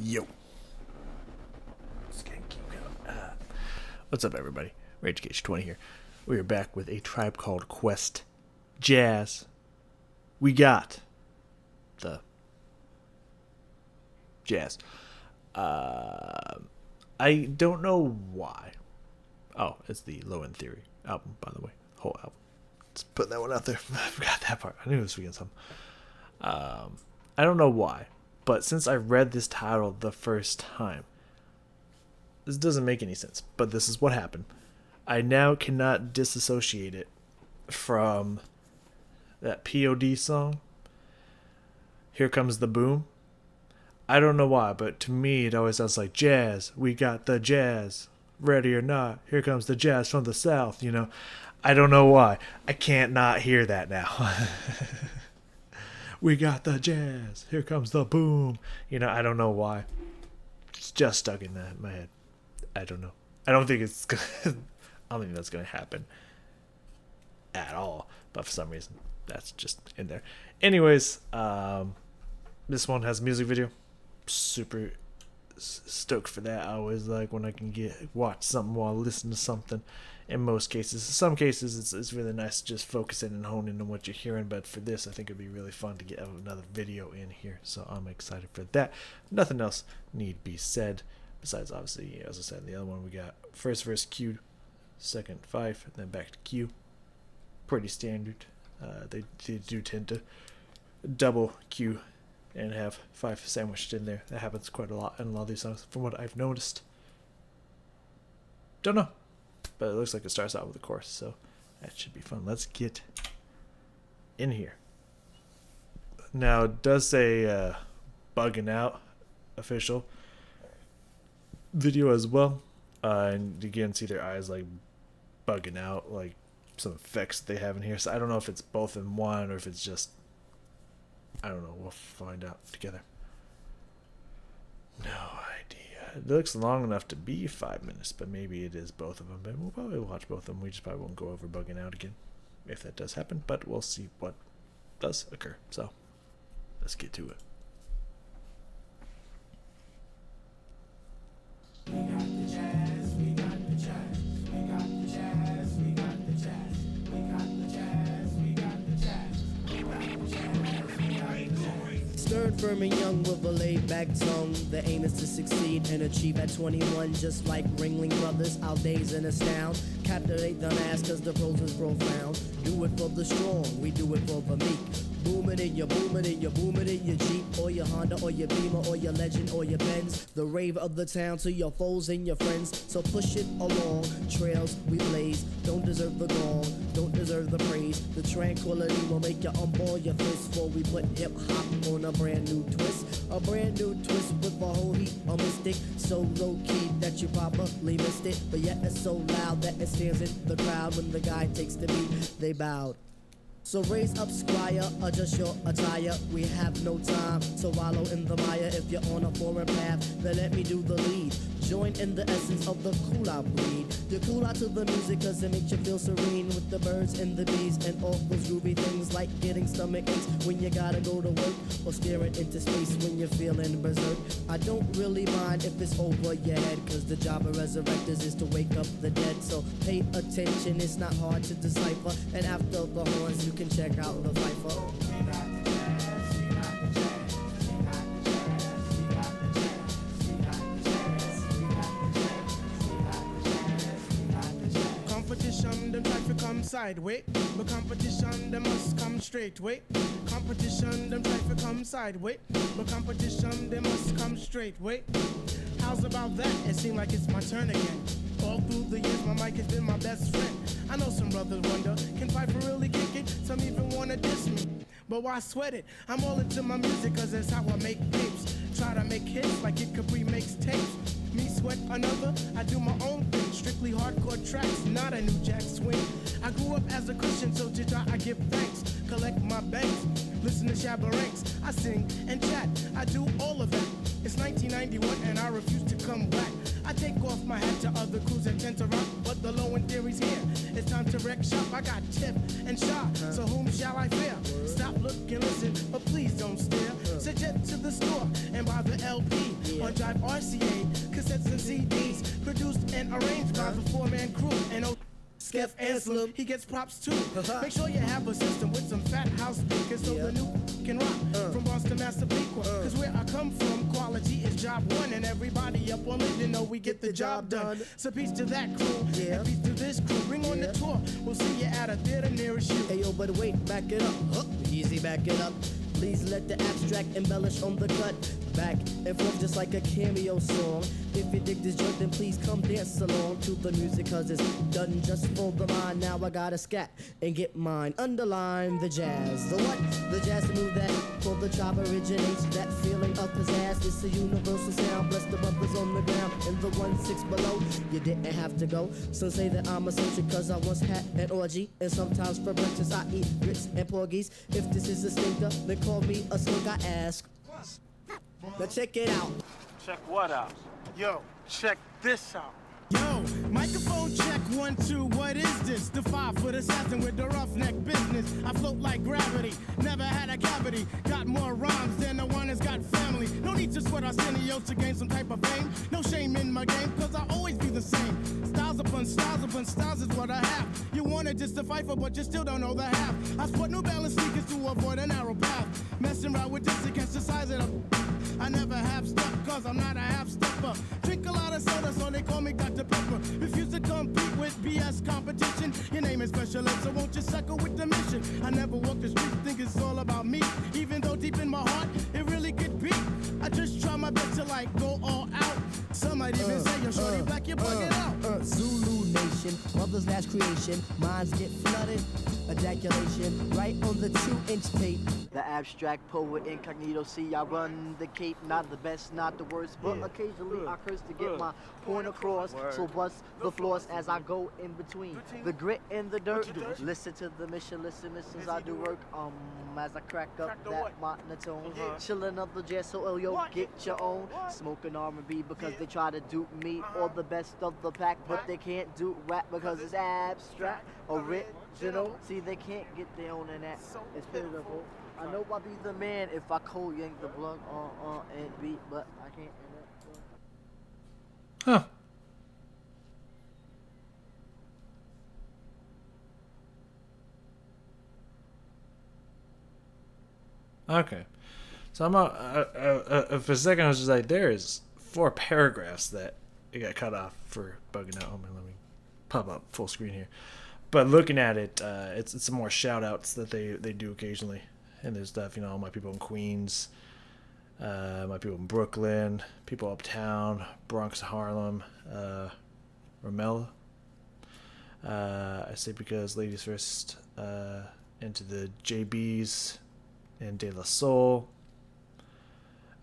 Yo. What's up, everybody? RageCage20 here. We are back with A Tribe Called Quest Jazz. We got the jazz. I don't know why. Oh, it's the Low End Theory album, by the way. Whole album. Let's put that one out there. I forgot that part. I knew it was forgetting something. I don't know why, but since I read this title the first time, this doesn't make any sense, but this is what happened. I now cannot disassociate it from that POD song, Here Comes the Boom. I don't know why, but to me it always sounds like jazz. We got the jazz. Ready or not, here comes the jazz from the South, you know. I don't know why. I can't not hear that now. We got the jazz. Here comes the boom. You know, I don't know why. It's just stuck in my head. I don't know. I don't think it's gonna, I don't think that's gonna happen at all. But for some reason, that's just in there. Anyways, this one has a music video. Super stoked for that. I always like when I can watch something while listening to something. In most cases, in some cases, it's really nice to just focus in and hone in on what you're hearing. But for this, I think it'd be really fun to get another video in here. So I'm excited for that. Nothing else need be said. Besides, obviously, as I said, the other one we got first verse Q, second 5, and then back to Q. Pretty standard. They do tend to double Q and have 5 sandwiched in there. That happens quite a lot in a lot of these songs, from what I've noticed. Don't know, but it looks like it starts out with a chorus, so that should be fun. Let's get in here. Now, it does say bugging out official video as well, and you can see their eyes like bugging out, like some effects that they have in here. So I don't know if it's both in one or if it's just, I don't know. We'll find out together. No idea. It looks long enough to be 5 minutes, but maybe it is both of them. But we'll probably watch both of them. We just probably won't go over bugging out again if that does happen, but we'll see what does occur. So let's get to it. We got the jazz, we got the jazz, we got the jazz, we got the jazz, we got the jazz, we got the jazz, we got the jazz, we got the jazz. Stern, firm, and young with a laid-back tone. The aim is to succeed and achieve at 21. Just like Ringling Brothers, our days in astound. Captivate the mass cause the prose is profound. Do it for the strong, we do it for the meek. Boom it in your Jeep, or your Honda, or your Beamer, or your Legend, or your Benz. The rave of the town to your foes and your friends. So push it along, trails we blaze. Don't deserve the gong, don't deserve the praise. The tranquility will make you unball your fist. Before we put hip hop on a brand new twist. A brand new twist with a whole heap of mystic. So low key that you probably missed it. But yet it's so loud that it stands in the crowd. When the guy takes the beat, they bowed. So raise up, squire, adjust your attire. We have no time to wallow in the mire. If you're on a foreign path, then let me do the lead. Join in the essence of the cool out breed. You cool out to the music cause it makes you feel serene. With the birds and the bees and all those groovy things. Like getting stomach aches when you gotta go to work. Or staring into space when you're feeling berserk. I don't really mind if it's over your head, cause the job of resurrectors is to wake up the dead. So pay attention, it's not hard to decipher. And after the horns you can check out the Viper. Competition, them try to come sideways, but competition, them must come straight way. Competition, them try to come sideways, but competition, they must come straight way. How's about that? It seems like it's my turn again. All through the years, my mic has been my best friend. I know some brothers wonder, can Piper really kick it? Some even wanna diss me, but why sweat it? I'm all into my music cause that's how I make tapes. Try to make hits like Kid Capri makes tapes. Me sweat another, I do my own thing. Strictly hardcore tracks, not a new jack swing. I grew up as a Christian, so to Jah I give thanks. Collect my banks, listen to Shabba Ranks. I sing and chat, I do all of that. It's 1991 and I refuse to come back. I take off my hat to other crews that tend to rock, but the low end theory's here. It's time to wreck shop. I got tip and shot, so whom shall I fear? Stop, look, and listen, but please don't stare. Suggest to the store and buy the LP on Drive RCA, cassettes and CDs, produced and arranged by the four-man crew. And Skeff and Slim, he gets props too. Make sure you have a system with some fat house speakers so the new can rock from Boston to Massapequa. Cause where I come from, quality is job one, and everybody up on Linden know we get the job done. So peace to that crew, and peace to this crew. Bring on the tour, we'll see you at a theater nearest you. Hey yo, but wait, back it up. Easy, back it up. Please let the abstract embellish on the cut. Back and forth just like a cameo song. If you dig this joint, then please come dance along to the music, cause it's done just for the mind. Now I gotta scat and get mine. Underline the jazz. The what? The jazz to move that for the job originates. That feeling of pizzazz. It's a universal sound. Bless the brothers on the ground and the 1-6 below. You didn't have to go. Some say that I'm eccentric cause I once had an orgy. And sometimes for breakfast I eat grits and porgies. If this is a stinker, then call me a slug, I ask. Now check it out. Check what out? Yo, check this out. Yo, microphone check 1, 2, what is this? The 5-foot assassin with the roughneck business. I float like gravity, never had a cavity. Got more rhymes than the one that's got family. No need to sweat Arsenio to gain some type of fame. No shame in my game, cause I always be the same. Styles upon styles is what I have. You wanted just to fight for, but you still don't know the half. I sport New Balance sneakers to avoid a narrow path. Messing around with this against the size of the... I never have stuff, cause I'm not a half-stepper. Drink a lot of soda, so they call me Dr. Pepper. Refuse to compete with BS competition. Your name is Special Ed, so won't you suckle with the mission? I never walk the streets, think it's all about me. Even though deep in my heart, it really could be. I just try my best to like go all out. Some might even say you're shorty black, you're bugging out. Zulu Nation, mother's last creation. Minds get flooded, ejaculation, right on the 2-inch tape. The abstract poet incognito, see I run the cape. Not the best, not the worst, but occasionally I curse to get my point across. So bust the floors as I go in between the grit and the dirt. Listen to the mission, listen missions, I do work as I crack up that monotone. Chillin' up the jazz, so yo, get your own. Smoking R&B because they try to dupe me or the best of the pack, but they can't do rap because it's abstract, original. See, they can't get their own in that. It's pitiful. I know I'll be the man if I cold yank the blunt and beat, but I can't end it. Huh. Okay. So for a second I was just like, there's 4 paragraphs that it got cut off for bugging out. Hold on, let me pop up full screen here. But looking at it, it's some more shout outs that they do occasionally. And there's stuff, you know, my people in Queens, my people in Brooklyn, people uptown, Bronx, Harlem, Ramella. I say because ladies first, into the JBs and De La Soul,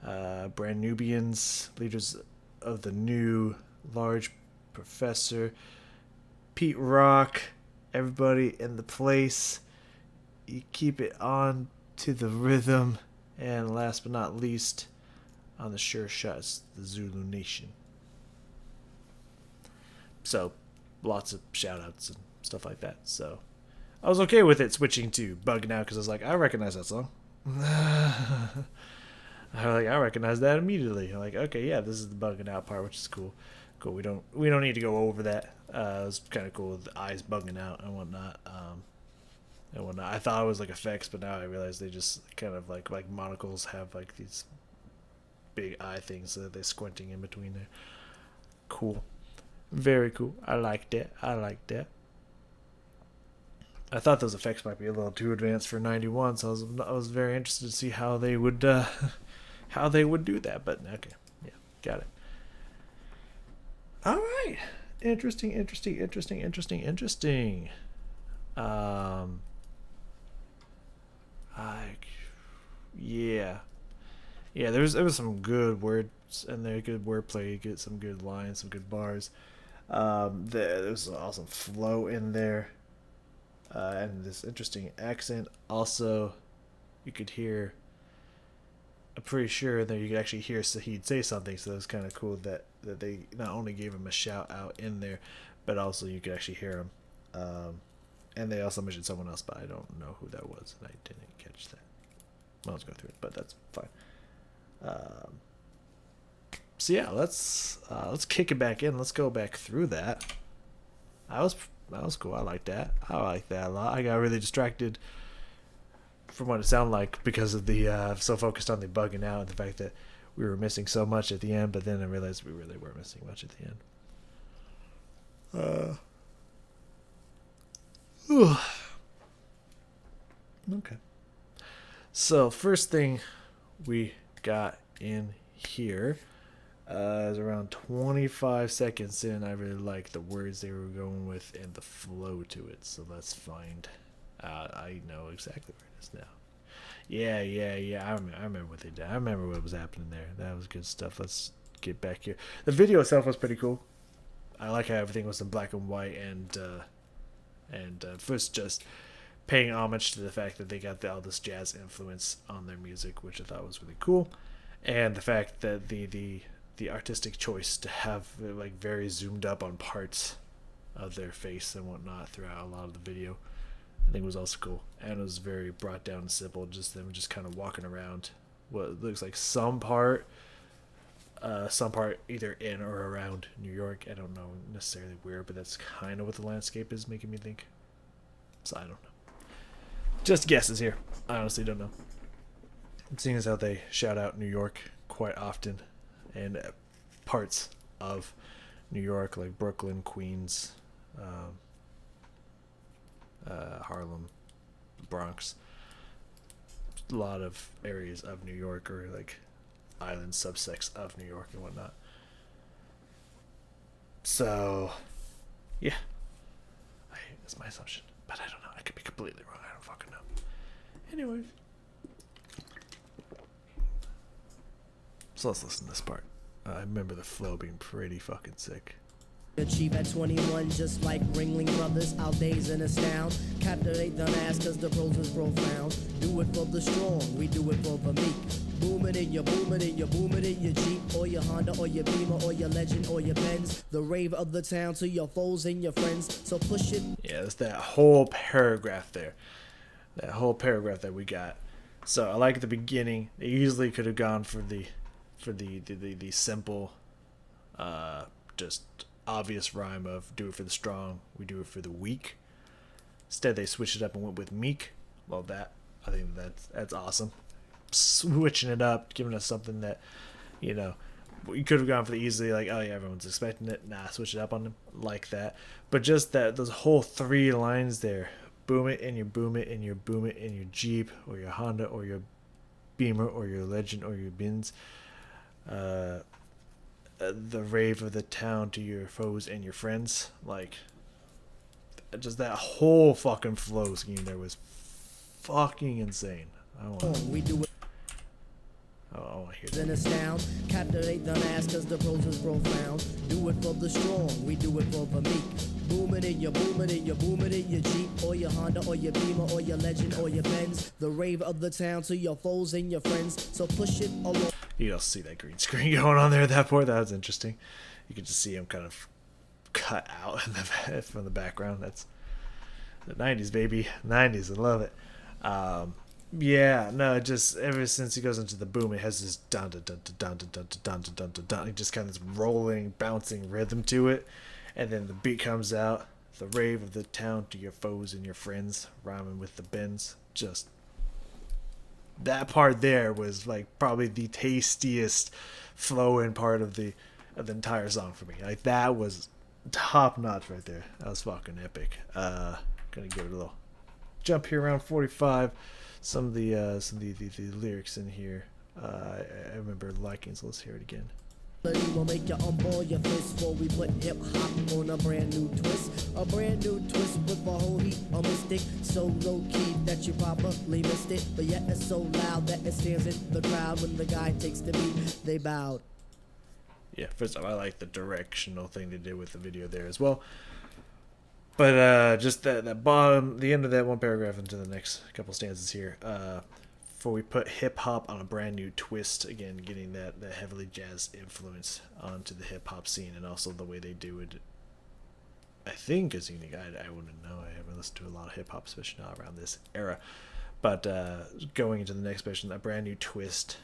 Brand Nubians, leaders of the new Large Professor, Pete Rock, everybody in the place. You keep it on to the rhythm, and last but not least, on the sure shots, the Zulu Nation. So, lots of shout outs and stuff like that. So, I was okay with it switching to Bugging Out because I was like, I recognize that song. I recognize that immediately. I'm like, okay, yeah, this is the Bugging Out part, which is cool. Cool. We don't need to go over that. It was kind of cool with the eyes bugging out and whatnot. I thought it was like effects, but now I realize they just kind of like monocles have like these big eye things that they're squinting in between there. Cool. Very cool. I like that. I thought those effects might be a little too advanced for 91, so I was very interested to see how they would do that. But okay, yeah, got it. All right, interesting. Yeah. There was some good words and there, good wordplay, some good lines, some good bars. There was an awesome flow in there. And this interesting accent. Also, you could hear, I'm pretty sure that you could actually hear Saheed say something, so it was kind of cool that that they not only gave him a shout out in there, but also you could actually hear him. And they also mentioned someone else, but I don't know who that was, and I didn't catch that. Well, I was going through it, but that's fine. So yeah, let's kick it back in. Let's go back through that. That was cool. I like that. I like that a lot. I got really distracted from what it sounded like because of the so focused on the bugging out and the fact that we were missing so much at the end. But then I realized we really were missing much at the end. Okay. So first thing we got in here is around 25 seconds in. I really like the words they were going with and the flow to it. So let's find out. I know exactly where it is now. Yeah. I remember what they did. I remember what was happening there. That was good stuff. Let's get back here. The video itself was pretty cool. I like how everything was in black and white and first just paying homage to the fact that they got all this jazz influence on their music, which I thought was really cool, and the fact that the artistic choice to have it like very zoomed up on parts of their face and whatnot throughout a lot of the video, I think was also cool, and it was very brought down and simple. Just them just kind of walking around what looks like some part either in or around New York. I don't know necessarily where, but that's kind of what the landscape is making me think. So I don't know. Just guesses here. I honestly don't know. Seeing as how they shout out New York quite often, and parts of New York like Brooklyn, Queens, Harlem, Bronx, a lot of areas of New York or like island subsects of New York and whatnot. So, yeah, that's my assumption, but I don't know. I could be completely wrong. I don't fucking know. Anyways, so let's listen to this part. I remember the flow being pretty fucking sick. Achieve at 21, just like Ringling Brothers, our days in astound. Captivate the mass, cause the pros is profound. Do it for the strong, we do it for the meek. Boom it in your Jeep, or your Honda, or your Beamer, or your Legend, or your Benz. The rave of the town to your foes and your friends. So push it. Yeah, there's that whole paragraph there. That whole paragraph that we got. So I like the beginning. They easily could have gone for the simple, just obvious rhyme of do it for the strong, we do it for the weak. Instead, they switched it up and went with meek. Love that. I think that's awesome. Switching it up, giving us something that, you know, you could have gone for the easily like, oh yeah, everyone's expecting it. Nah, switch it up on them like that. But just that those whole 3 lines there. Boom it and you boom it and you boom it in your Jeep or your Honda or your Beamer or your Legend or your Benz. The rave of the town to your foes and your friends. Like, just that whole fucking flow scheme there was fucking insane. We do it. I want to hear In that. astound, captivate the mass, cause the pros is profound. Do it for the strong, we do it for the meek. Boom it in your Jeep, or your Honda, or your Beamer, or your Legend, or your Benz. The rave of the town to your foes and your friends. So push it along. You don't see that green screen going on there at that point. That was interesting. You could just see him kind of cut out from the background. That's the 90s, baby. 90s, I love it. Yeah, no, just ever since he goes into the boom, it has this dun dun dun dun dun dun dun dun dun dun dun. It just kind of this rolling, bouncing rhythm to it, and then the beat comes out. The rave of the town to your foes and your friends, rhyming with the bends. Just that part there was like probably the tastiest flow-in part of the entire song for me. Like that was top notch right there. That was fucking epic. Gonna give it a little jump here around 45. Some of the lyrics in here, I remember liking, so let's hear it again. Will make you unball your fist before we put hip hop on a brand new twist. A brand new twist with a whole heap of mystic. So low key that you probably missed it. But yet it's so loud that it stands in the crowd. When the guy takes the beat, they bowed. Yeah, first off, I like the directional thing they did with the video there as well. But just that bottom, the end of that one paragraph into the next couple stanzas here. before we put hip hop on a brand new twist. Again, getting that heavily jazz influence onto the hip hop scene, and also the way they do it, I think is unique. I wouldn't know. I haven't listened to a lot of hip hop, especially not around this era. But going into the next section, a brand new twist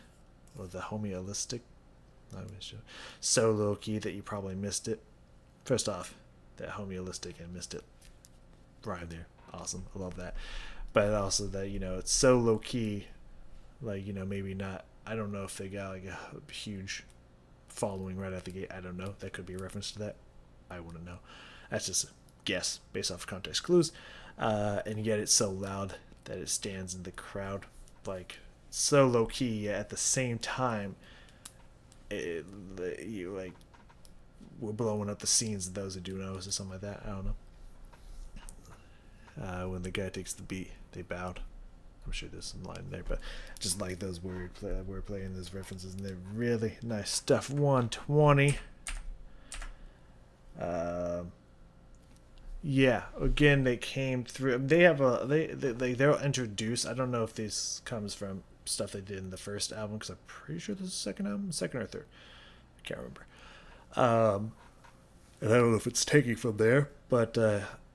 with the homeolistic, so low key that you probably missed it. First off, that homeolistic, I missed it. Right there, awesome. I love that. But also that, you know, it's so low key, like, you know, maybe not. I don't know if they got like a huge following right out the gate. I don't know. That could be a reference to that. I wouldn't know. That's just a guess based off of context clues. And yet it's so loud that it stands in the crowd, like so low key. Yet at the same time, you like we're blowing up the scenes of those who do know, or something like that. I don't know. When the guy takes the beat, they bowed. I'm sure there's some line there, but just like those wordplay and those references, and they're really nice stuff. 120. Yeah. Again, they came through. They have they'll introduce. I don't know if this comes from stuff they did in the first album, because I'm pretty sure this is the second album, second or third. I can't remember. And I don't know if it's taking from there, but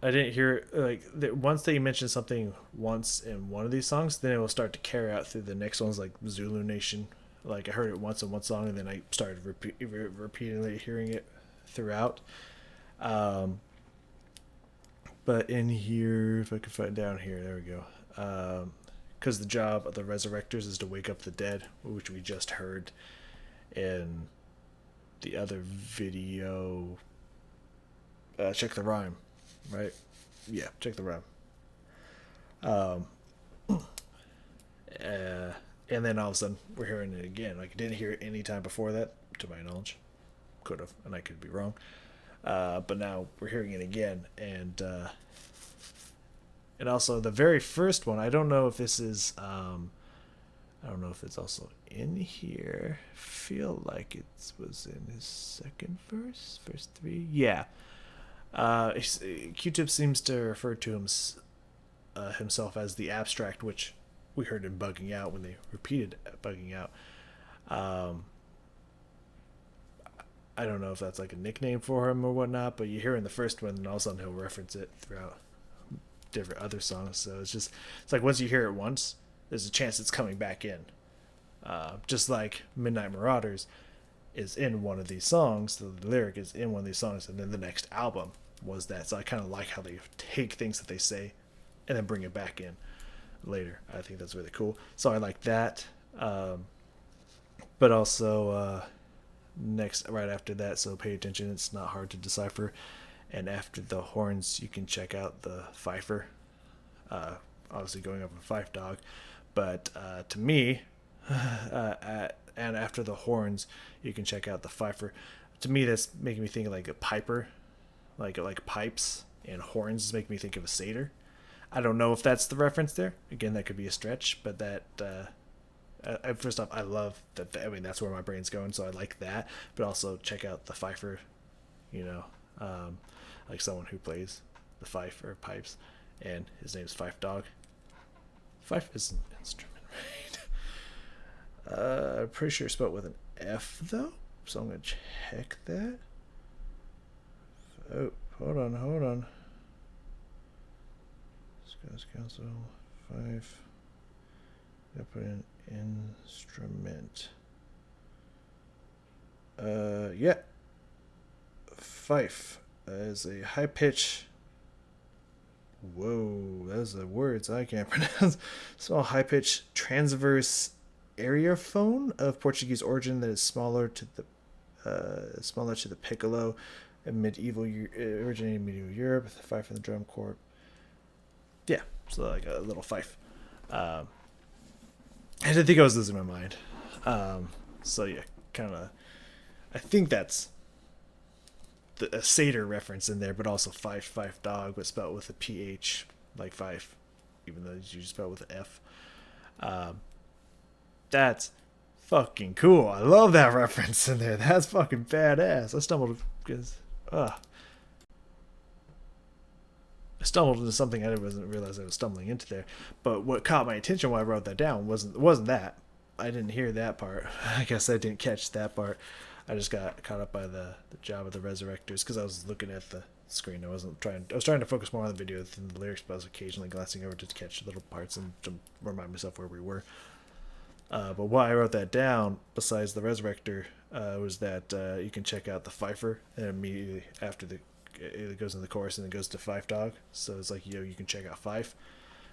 I didn't hear like once they mention something once in one of these songs, then it will start to carry out through the next ones, like Zulu Nation. Like I heard it once in one song, and then I started repeatedly hearing it throughout. But in here, if I could find down here, there we go. Because the job of the resurrectors is to wake up the dead, which we just heard in the other video. Check the rhyme. Right? Yeah, check the rhyme. And then all of a sudden, we're hearing it again. Like, I didn't hear it any time before that, to my knowledge. Could have, and I could be wrong. But now we're hearing it again. And also, the very first one, I don't know if this is... I don't know if it's also in here. Feel like it was in his second verse? Verse 3? Yeah. Q-Tip seems to refer to himself as the abstract, which we heard in Bugging Out when they repeated Bugging Out. I don't know if that's like a nickname for him or whatnot, but you hear in the first one, and all of a sudden he'll reference it throughout different other songs. So it's like once you hear it once, there's a chance it's coming back in. Just like Midnight Marauders is in one of these songs, the lyric is in one of these songs, and then the next album was that. So I kind of like how they take things that they say and then bring it back in later. I think that's really cool. So I like that. But also next, right after that, so pay attention, it's not hard to decipher. And after the horns, you can check out the fifer. Obviously going up a fife dog. But to me, and after the horns, you can check out the fifer. To me, that's making me think of like a piper, like pipes, and horns is making me think of a satyr. I don't know if that's the reference there. Again, that could be a stretch, but that first off, I love that. I mean, that's where my brain's going, so I like that. But also check out the fifer, you know, like someone who plays the fife or pipes, and his name's Fife Dog. Fife is an instrument, right? I'm pretty sure it's spelled with an F though, so I'm gonna check that. Oh, hold on. Scouts Council 5. I put in instrument. Yeah. Fife is a high pitch. Whoa, those are words I can't pronounce. Small high pitch transverse areophone of Portuguese origin that is smaller to the piccolo, originating in medieval Europe. The fife in the drum corps. Yeah, so like a little fife. I didn't think I was losing my mind. So yeah, kind of. I think that's a satyr reference in there, but also fife dog, but spelled with a PH, like fife, even though you just spell with an F. That's fucking cool. I love that reference in there. That's fucking badass. I stumbled because, I stumbled into something I didn't realize I was stumbling into there. But what caught my attention while I wrote that down wasn't that. I didn't hear that part. I guess I didn't catch that part. I just got caught up by the job of the Resurrectors because I was looking at the screen. I was trying to focus more on the video than the lyrics, but I was occasionally glancing over to catch little parts and to remind myself where we were. But why I wrote that down, besides the Resurrector, was that you can check out the Pfeiffer, and immediately after it goes in the chorus and it goes to Fife Dog. So it's like, you can check out Fife.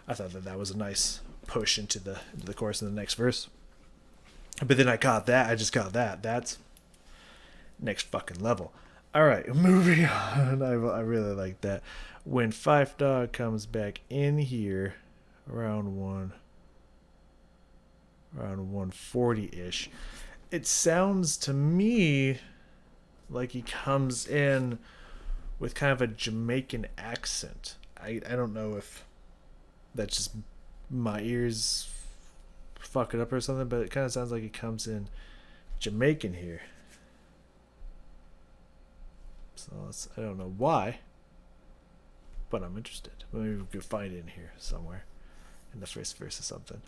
I thought that was a nice push into the chorus in the next verse. But then I just got that. That's next fucking level. Alright, moving on. I really like that. When Fife Dog comes back in here around 140-ish, it sounds to me like he comes in with kind of a Jamaican accent. I don't know if that's just my ears fuck it up or something, but it kind of sounds like he comes in Jamaican here. So I don't know why, but I'm interested. Maybe we could find it in here somewhere in the first verse or something.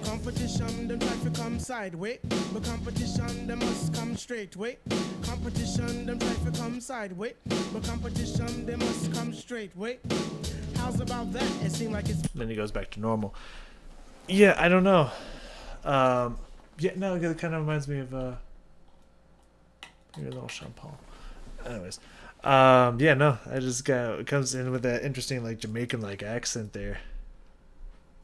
Competition, them try to come sideways, but competition, them must come straight way. Competition, them try to come sideways, but competition, they must come straight way. How's about that? It seems like it's. Then he goes back to normal. Yeah, I don't know. Yeah, no, it kind of reminds me of maybe a little Sean Paul. Anyways, yeah, no, it comes in with that interesting like Jamaican like accent there.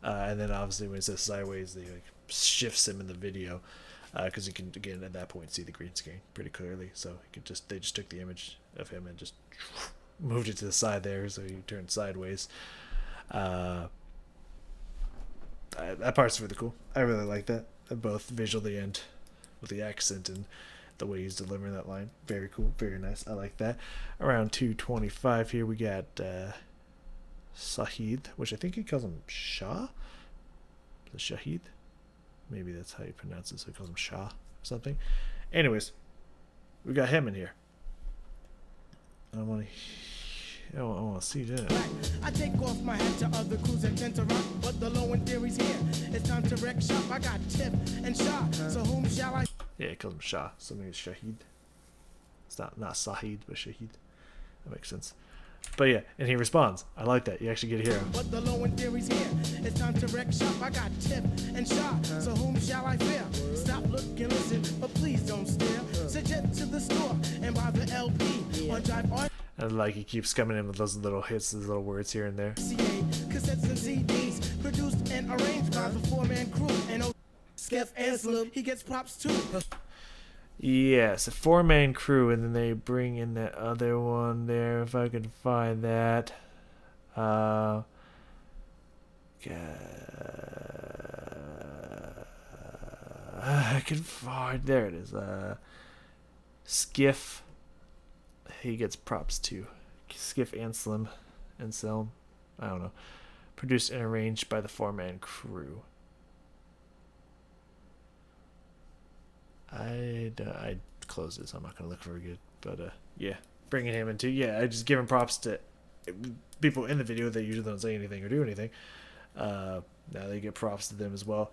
And then obviously when it says sideways, they like shifts him in the video, because you can again at that point see the green screen pretty clearly. So they just took the image of him and just moved it to the side there, so he turned sideways. That part's really cool. I really like that, both visually and with the accent and the way he's delivering that line. Very cool, very nice. I like that. Around 225 here, we got Sahid, which I think he calls him Shah. The Shahid, maybe that's how you pronounce it. So he calls him Shah or something. Anyways, we got him in here. I want to see that. I take off my hat to other crews that tend to rock, but the low end theory's here. It's time to wreck shop. I got tip and shot. So whom shall I? Yeah, he calls him Shah. So maybe it's Shahid. It's not Sahid, but Shahid. That makes sense. But yeah, and he responds. I like that. You actually get to hear him. But the low end theory's here. It's time to wreck shop. I got tip and shot. So whom shall I fear? Stop, look, and listen, but please don't stare. Suggest to the store and buy the LP or drive on. And like he keeps coming in with those little hits, those little words here and there. Cassettes and CDs produced and arranged by the four-man crew. And Skeff Anselm, he gets props too. Yes, a four-man crew, and then they bring in that other one there, if I can find that. I can find, there it is. Skiff, he gets props too. Skiff Anselm, I don't know. Produced and arranged by the four-man crew. I closed it, so I'm not going to look very good. But, yeah, bringing him into, yeah, I just give him props to people in the video that usually don't say anything or do anything. Now they get props to them as well.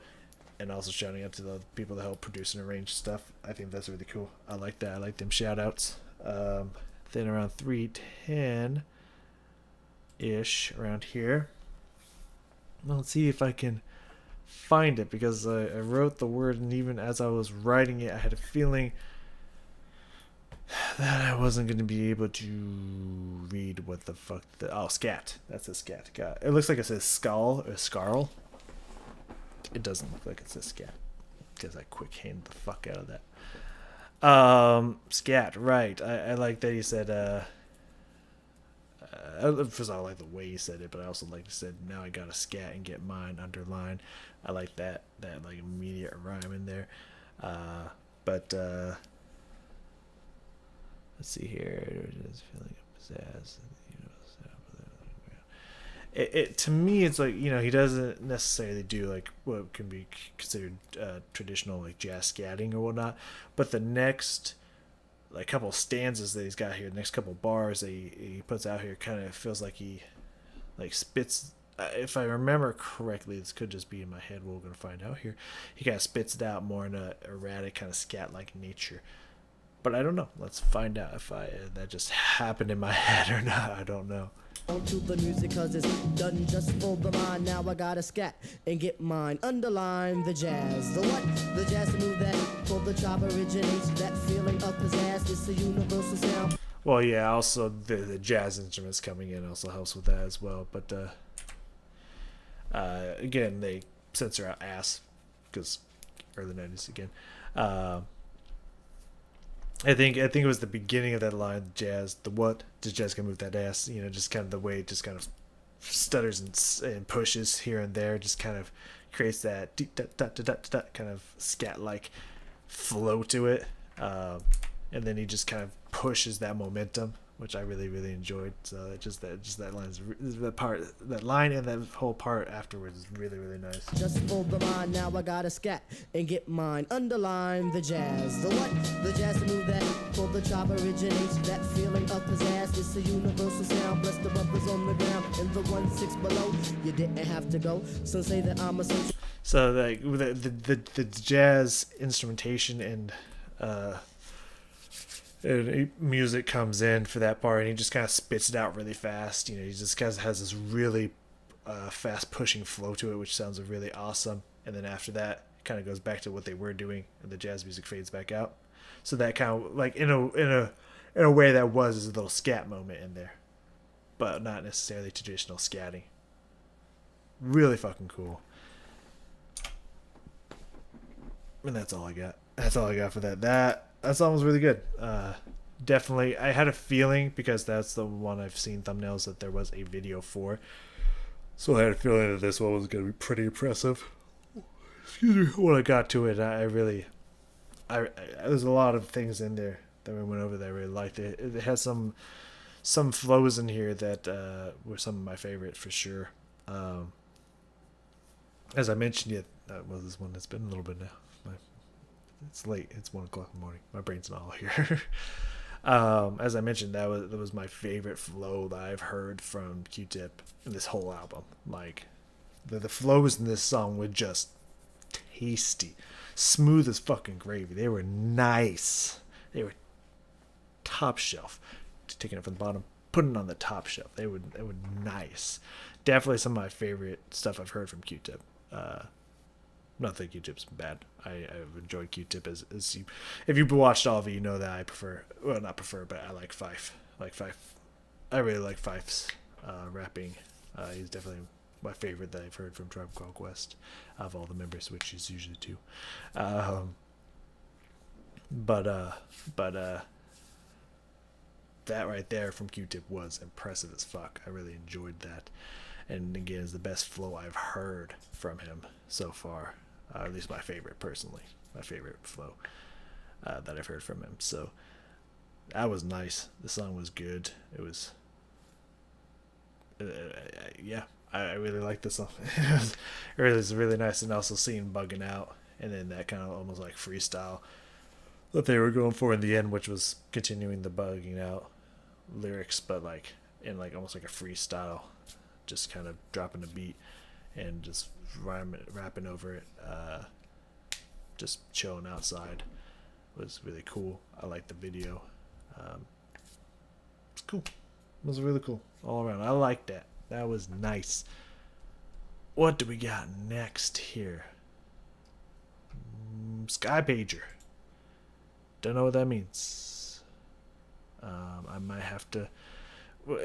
And also shouting out to the people that help produce and arrange stuff. I think that's really cool. I like that. I like them shout-outs. Then around 3:10-ish, around here. Let's see if I can find it, because I wrote the word, and even as I was writing it, I had a feeling that I wasn't going to be able to read what the fuck scat. That's a scat. God, it looks like it says skull or scarl. It doesn't look like it says scat, because I quick hand the fuck out of that. Scat, right. I like that he said first I like the way he said it, but I also like to say, now I gotta scat and get mine underlined. I like that like immediate rhyme in there. But let's see here. Just feeling pizzazz. It to me, it's like, he doesn't necessarily do like what can be considered traditional like jazz scatting or whatnot, but the next like couple stanzas that he's got here, the next couple bars that he puts out here, kind of feels like he like spits. If I remember correctly, this could just be in my head. We're gonna find out here. He kind of spits it out more in a erratic kind of scat-like nature. But I don't know. Let's find out if that just happened in my head or not. I don't know. On to the music cause it's done just for the mind. Now I gotta scat and get mine. Underline the jazz. The what? The jazz to move that for the job originates. That feeling of pizzazz. It's a universal sound. Well, yeah, also the jazz instruments coming in also helps with that as well. But again, they censor out ass because early 90s again. I think it was the beginning of that line, jazz, the what? Does jazz can move that ass? You know, just kind of the way it just kind of stutters and pushes here and there, just kind of creates that kind of scat-like flow to it. And then he just kind of pushes that momentum, which I really, really enjoyed. So that line and that whole part afterwards is really, really nice. Just for the mind, now I gotta scat and get mine. Underline the jazz. The what? The jazz to move that for the job originates. That feeling of pizzazz. It's a universal sound. Bless the brothers on the ground in the 1-6 below. You didn't have to go. Some say that I'm a social. So like the jazz instrumentation and music comes in for that part, and he just kind of spits it out really fast. You know, he just kind of has this really fast pushing flow to it, which sounds really awesome. And then after that, it kind of goes back to what they were doing, and the jazz music fades back out. So that kind of like in a way that was a little scat moment in there, but not necessarily traditional scatting. Really fucking cool. And that's all I got. That's all I got for that. That song was really good. Definitely, I had a feeling because that's the one I've seen thumbnails that there was a video for. So I had a feeling that this one was going to be pretty impressive. Excuse me. When I got to it, there's a lot of things in there that we went over that I really liked. It has some flows in here that were some of my favorite for sure. As I mentioned, that was this one. It's been a little bit now. It's late. It's 1:00 in the morning. My brain's not all here. As I mentioned, that was my favorite flow that I've heard from Q-Tip in this whole album. Like the flows in this song were just tasty, smooth as fucking gravy. They were nice. They were top shelf. Just taking it from the bottom, putting it on the top shelf. They were nice. Definitely some of my favorite stuff I've heard from Q-Tip. Not that Q-Tip's bad. I've enjoyed Q-Tip as you. If you've watched all of it, you know that I prefer. Well, not prefer, but I like Fife. I really like Fife's rapping. He's definitely my favorite that I've heard from Tribe Called Quest of all the members, which is usually 2. But that right there from Q-Tip was impressive as fuck. I really enjoyed that, and again, is the best flow I've heard from him so far. At least my favorite, personally. My favorite flow that I've heard from him. So that was nice. The song was good. It was, yeah, I really liked the song. It was really nice. And also seeing Bugging Out, and then that kind of almost like freestyle that they were going for in the end, which was continuing the Bugging Out lyrics, but like in like almost like a freestyle, just kind of dropping a beat and just rapping over it, just chilling outside. Was really cool. I liked the video. It's cool. It was really cool all around. I liked that. That was nice. What do we got next here? Sky Pager. Don't know what that means. I might have to.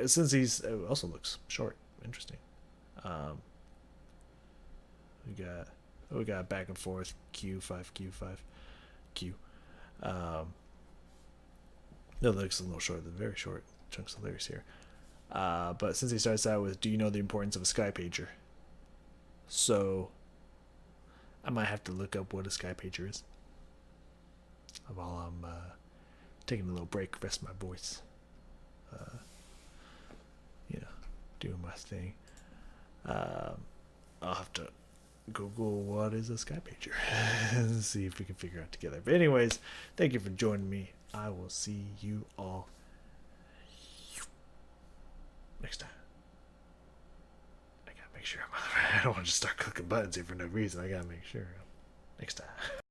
Since it also looks short. Interesting. We got back and forth Q5 Q. The lyrics a little short. They're very short chunks of lyrics here. But since he starts out with, "Do you know the importance of a sky pager?" So I might have to look up what a sky pager is while I'm taking a little break, rest my voice. Doing my thing. I'll have to Google what is a sky pager and see if we can figure out together. But anyways, thank you for joining me I will see you all next time. I gotta make sure I don't want to just start clicking buttons here for no reason. I gotta make sure next time.